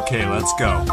Okay, let's go.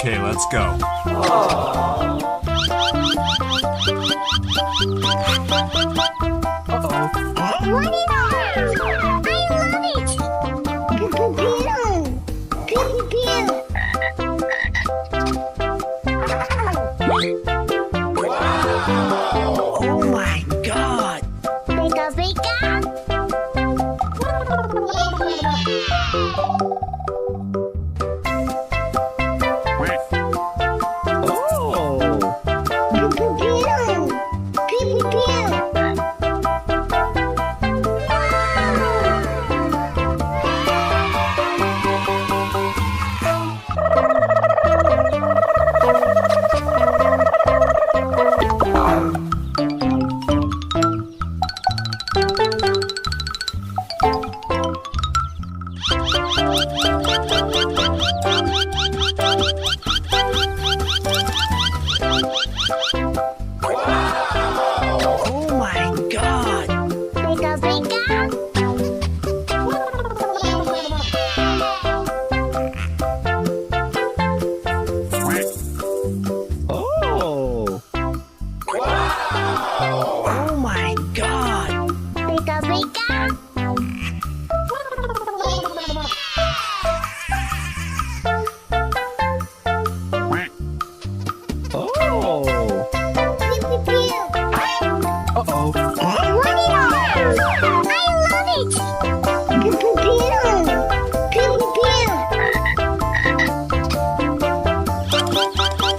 Okay, let's go. Oh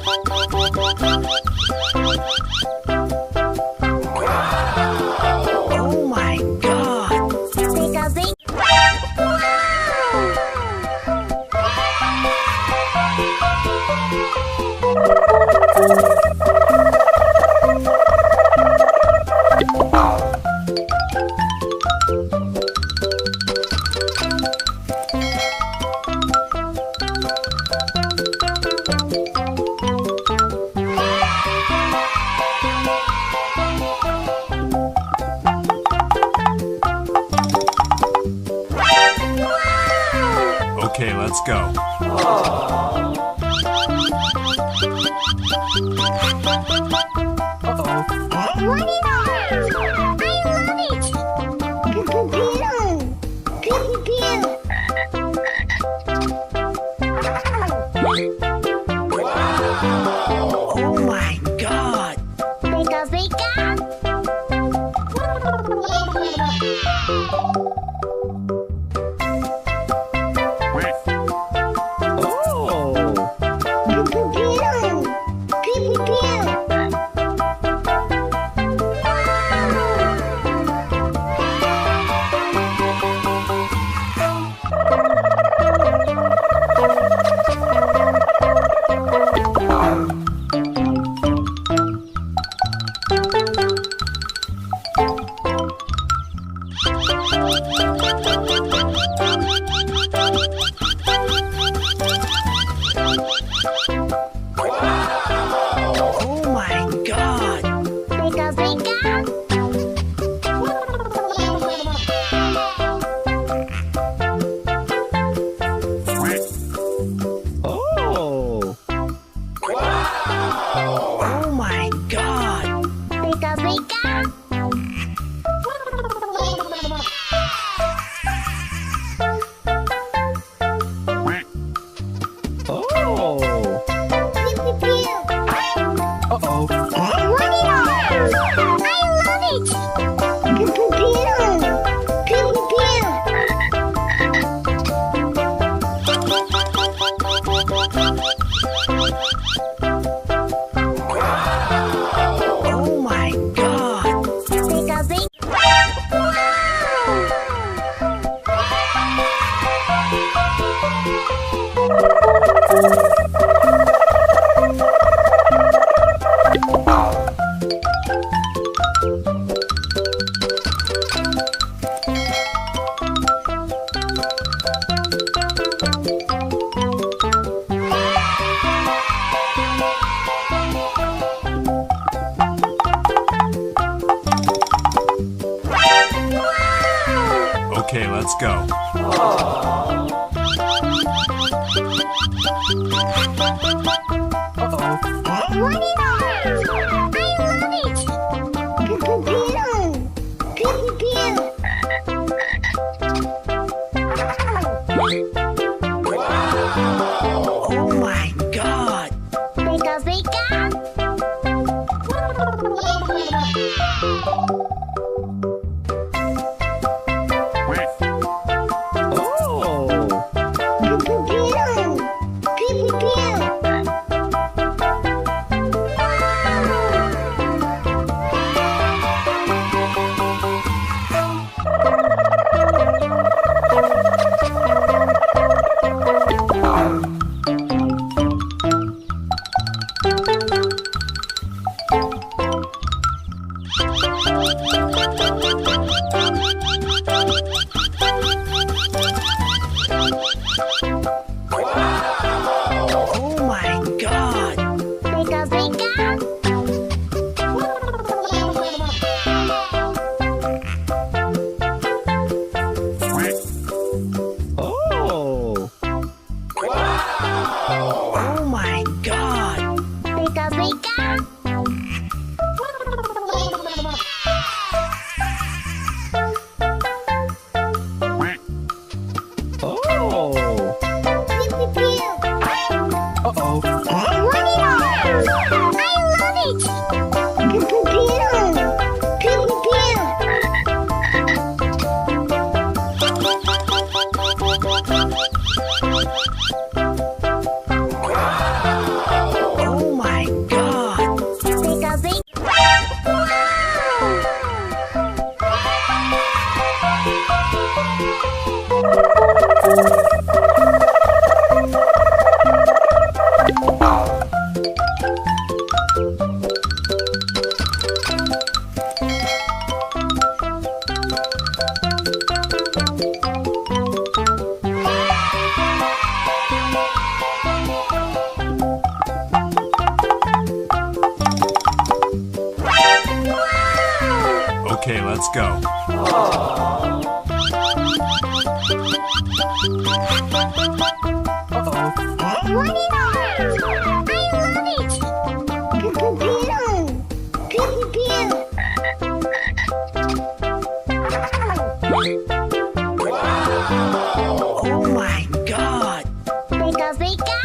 Oh my god! Begazi! Okay, let's go. Wadidaw! I love it! Pew, pew, pew. Oh my god! Bika bika! Oh my god! Bika bika! Oh! Oh my god! Bika bika! Oh! Uh-oh. Wadidaw! I love it! Pew, pew, pew. Pew, pew, pew. Oh my god! Bika bika! Okay, let's go. Wadidaw! I love it! Pew, pew, pew. Pew, pew, oh my god! Bika bika! Oh! Pew, pew, pew. Pew, pew, pew. Oh my god! Bika bika! Oh! Oh my god! Bika bika! Oh! Pew, pew, pew. Uh-oh. Wadidaw! I love it! Pew, pew, pew. Pew, pew, pew. Oh my Okay, let's go. Wadidaw! I love it! Pew, pew, pew. Oh my god! Pika, pika.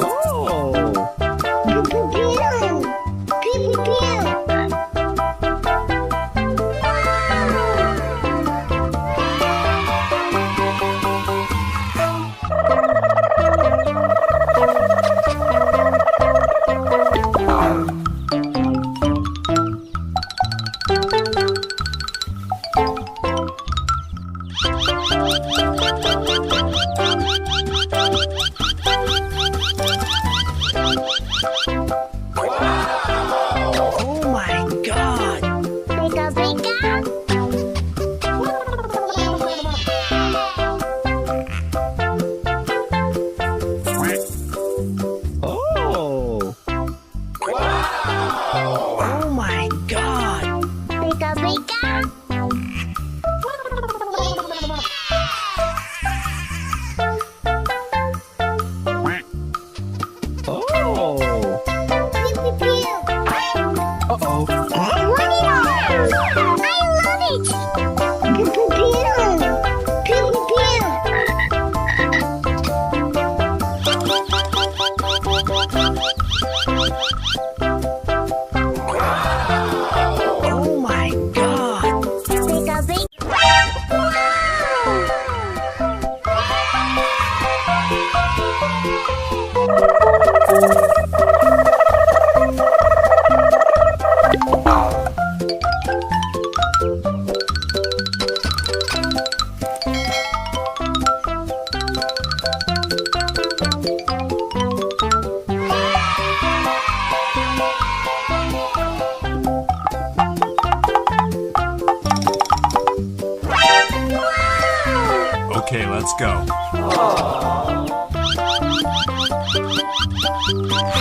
Oh! Pew, pew, pew. Oh my god! Pika, pika. Oh! Oh my god! Pika, pika. Oh! Pew, pew, pew. Uh-oh! Wadidaw! I love it! Pew, pew, pew. Pew, pew, pew. Oh my god! Pika, pika. Okay, let's go.